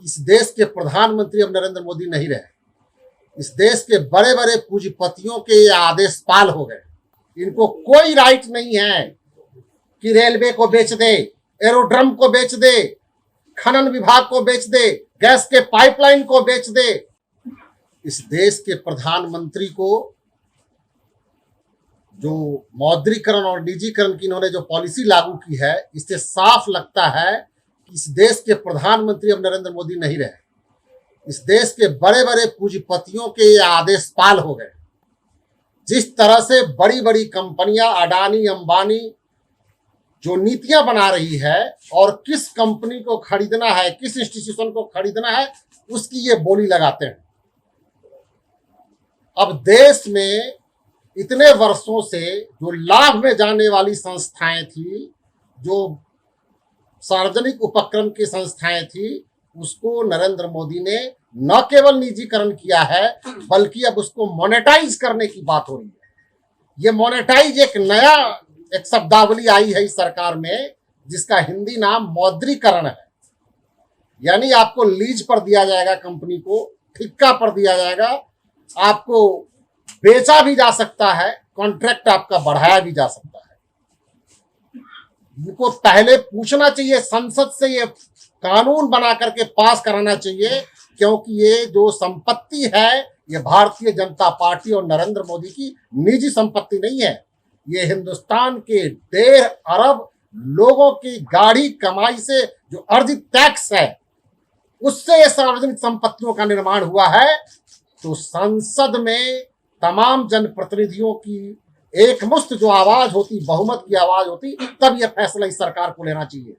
इस देश के प्रधानमंत्री अब नरेंद्र मोदी नहीं रहे। इस देश के बड़े बड़े पूंजीपतियों के ये आदेश पाल हो गए। इनको कोई राइट नहीं है कि रेलवे को बेच दे, एरोड्रम को बेच दे, खनन विभाग को बेच दे, गैस के पाइपलाइन को बेच दे। इस देश के प्रधानमंत्री को जो मौद्रीकरण और निजीकरण की इन्होंने जो पॉलिसी लागू की है, इससे साफ लगता है कि इस देश के प्रधानमंत्री अब नरेंद्र मोदी नहीं रहे। इस देश के बड़े बड़े पूंजीपतियों के ये आदेश पाल हो गए। जिस तरह से बड़ी बड़ी कंपनियां अडानी अंबानी जो नीतियां बना रही है और किस कंपनी को खरीदना है, किस इंस्टीट्यूशन को खरीदना है, उसकी ये बोली लगाते हैं। अब देश में इतने वर्षों से जो लाभ में जाने वाली संस्थाएं थी, जो सार्वजनिक उपक्रम की संस्थाएं थी, उसको नरेंद्र मोदी ने न केवल निजीकरण किया है बल्कि अब उसको मोनेटाइज करने की बात हो रही है। ये मोनेटाइज एक शब्दावली आई है इस सरकार में, जिसका हिंदी नाम मौद्रीकरण है। यानी आपको लीज पर दिया जाएगा, कंपनी को ठिक्का पर दिया जाएगा, आपको बेचा भी जा सकता है, कॉन्ट्रैक्ट आपका बढ़ाया भी जा सकता है। इनको पहले पूछना चाहिए, संसद से ये कानून बना करके पास कराना चाहिए, क्योंकि ये जो संपत्ति है ये भारतीय जनता पार्टी और नरेंद्र मोदी की निजी संपत्ति नहीं है। ये हिंदुस्तान के 1.5 अरब लोगों की गाढ़ी कमाई से जो अर्जित टैक्स है, उससे ये सार्वजनिक संपत्तियों का निर्माण हुआ है। तो संसद में तमाम जनप्रतिनिधियों की एकमुश्त जो आवाज होती, बहुमत की आवाज होती, तब यह फैसला इस सरकार को लेना चाहिए।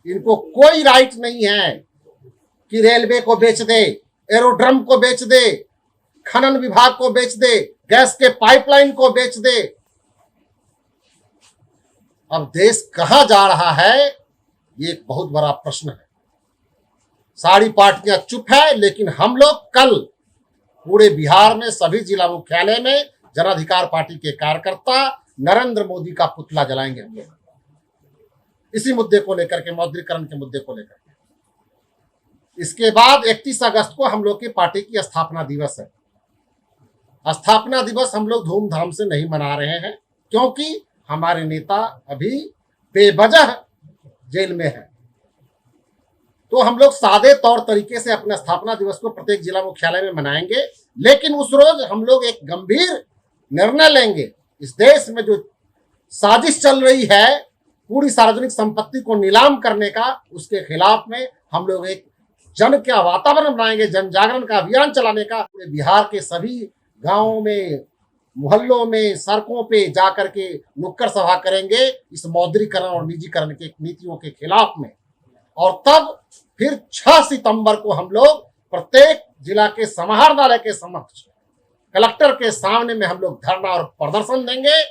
इनको कोई राइट नहीं है कि रेलवे को बेच दे, एरोड्रम को बेच दे, खनन विभाग को बेच दे, गैस के पाइपलाइन को बेच दे। अब देश कहां जा रहा है, ये एक बहुत बड़ा प्रश्न है। सारी पार्टियां चुप है, लेकिन हम लोग कल पूरे बिहार में सभी जिला मुख्यालय में जन अधिकार पार्टी के कार्यकर्ता नरेंद्र मोदी का पुतला जलाएंगे। हम लोग इसी मुद्दे को लेकर के, मौद्रीकरण के मुद्दे को लेकर के। इसके बाद 31 अगस्त को हम लोग की पार्टी की स्थापना दिवस है। स्थापना दिवस हम लोग धूमधाम से नहीं मना रहे हैं, क्योंकि हमारे नेता अभी बेवजह जेल में है। तो हम लोग सादे तौर तरीके से अपने स्थापना दिवस को प्रत्येक जिला मुख्यालय में मनाएंगे, लेकिन उस रोज हम लोग एक गंभीर निर्णय लेंगे। इस देश में जो साजिश चल रही है पूरी सार्वजनिक संपत्ति को नीलाम करने का, उसके खिलाफ में हम लोग एक जन का वातावरण बनाएंगे, जन जागरण का अभियान चलाने का। पूरे बिहार के सभी गांवों में, मोहल्लों में, सड़कों पे जाकर के नुक्कड़ सभा करेंगे इस मौद्रीकरण और निजीकरण के नीतियों के खिलाफ में। और तब फिर 6 सितंबर को हम लोग प्रत्येक जिला के समाहरणालय के समक्ष, कलेक्टर के सामने में हम लोग धरना और प्रदर्शन देंगे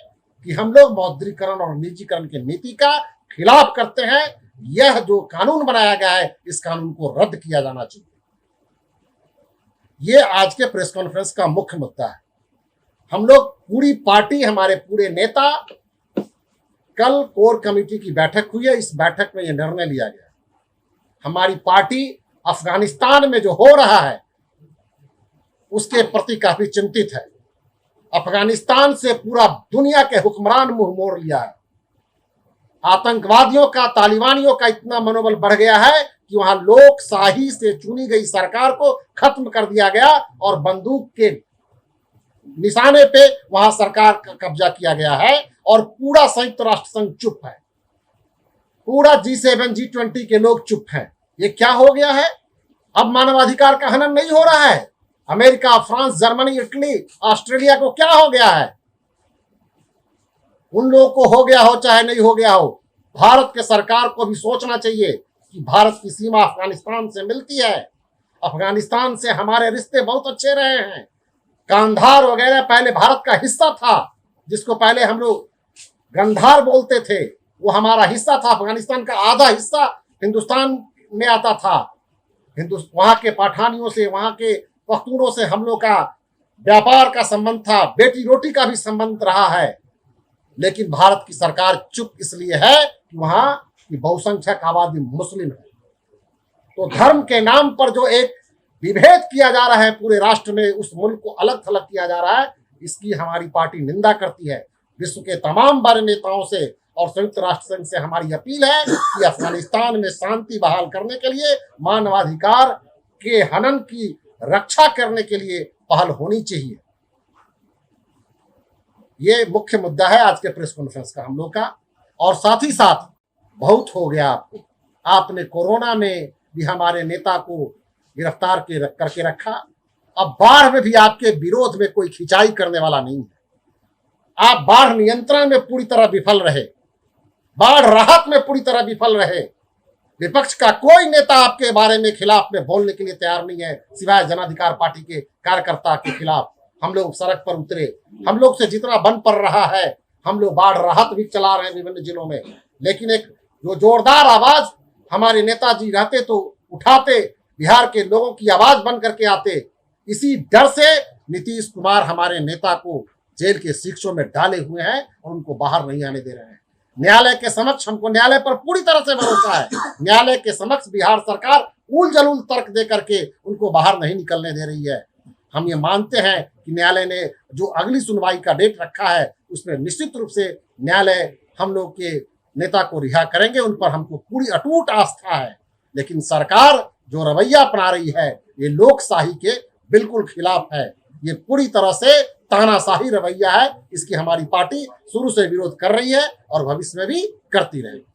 कि हम लोग मौद्रीकरण और निजीकरण की नीति का खिलाफ करते हैं। यह जो कानून बनाया गया है, इस कानून को रद्द किया जाना चाहिए। ये आज के प्रेस कॉन्फ्रेंस का मुख्य मुद्दा है। हम लोग पूरी पार्टी, हमारे पूरे नेता, कल कोर कमेटी की बैठक हुई है। इस बैठक में यह निर्णय लिया गया। हमारी पार्टी अफगानिस्तान में जो हो रहा है उसके प्रति काफी चिंतित है। अफगानिस्तान से पूरा दुनिया के हुक्मरान मुंह मोड़ लिया है। आतंकवादियों का, तालिबानियों का इतना मनोबल बढ़ गया है कि वहां लोकशाही से चुनी गई सरकार को खत्म कर दिया गया और बंदूक के निशाने पे वहां सरकार का कब्जा किया गया है। और पूरा संयुक्त राष्ट्र संघ चुप है, पूरा G7 G20 के लोग चुप हैं। ये क्या हो गया है? अब मानवाधिकार का हनन नहीं हो रहा है। America, France, Germany, Italy, Australia को क्या हो गया है? उन लोगों को हो गया हो चाहे नहीं हो गया हो, भारत के सरकार को भी सोचना चाहिए कि भारत की सीमा अफगानिस्तान से मिलती है। अफगानिस्तान से हमारे रिश्ते बहुत अच्छे रहे हैं। कांधार वगैरह पहले भारत का हिस्सा था, जिसको पहले हम लोग गंधार बोलते थे, वो हमारा हिस्सा था। अफगानिस्तान का आधा हिस्सा हिंदुस्तान में आता था। वहां के पठानियों से, वहां के पख्तूनों से हम लोग का व्यापार का संबंध था, बेटी रोटी का भी संबंध रहा है। लेकिन भारत की सरकार चुप इसलिए है कि वहां की बहुसंख्यक आबादी मुस्लिम है। तो धर्म के नाम पर जो एक विभेद किया जा रहा है पूरे राष्ट्र में, उस मुल्क को अलग थलग किया जा रहा है, इसकी हमारी पार्टी निंदा करती है। विश्व के तमाम बड़े नेताओं से और संयुक्त राष्ट्र संघ से हमारी अपील है कि अफगानिस्तान में शांति बहाल करने के लिए, मानवाधिकार के हनन की रक्षा करने के लिए पहल होनी चाहिए। ये मुख्य मुद्दा है आज के प्रेस कॉन्फ्रेंस का हम लोग का। और साथ ही साथ बहुत हो गया आपने कोरोना में भी हमारे नेता को गिरफ्तार करके रखा। अब बाढ़ में भी आपके विरोध में कोई खिंचाई करने वाला नहीं है। आप बाढ़ नियंत्रण में पूरी तरह विफल रहे, बाढ़ राहत में पूरी तरह विफल रहे। विपक्ष का कोई नेता आपके बारे में खिलाफ में बोलने के लिए तैयार नहीं है, सिवाय जन अधिकार पार्टी के कार्यकर्ता के खिलाफ। हम लोग सड़क पर उतरे, हम लोग से जितना बन पड़ रहा है, हम लोग बाढ़ राहत भी चला रहे हैं विभिन्न जिलों में, लेकिन एक जो जोरदार आवाज हमारे नेताजी रहते तो उठाते, बिहार के लोगों की आवाज बन करके आते। इसी डर से नीतीश कुमार हमारे नेता को जेल के शिक्षों में डाले हुए हैं और उनको बाहर नहीं आने दे रहे हैं। न्यायालय के समक्ष हमको न्यायालय पर पूरी तरह से भरोसा है। न्यायालय के समक्ष बिहार सरकार उल जलूल तर्क दे करके उनको बाहर नहीं निकलने दे रही है। हम ये मानते हैं कि न्यायालय ने जो अगली सुनवाई का डेट रखा है, उसमें निश्चित रूप से न्यायालय हम लोग के नेता को रिहा करेंगे। उन पर हमको पूरी अटूट आस्था है। लेकिन सरकार जो रवैया अपना रही है, ये लोकशाही के बिल्कुल खिलाफ है। ये पूरी तरह से तानाशाही रवैया है। इसकी हमारी पार्टी शुरू से विरोध कर रही है और भविष्य में भी करती रहेगी।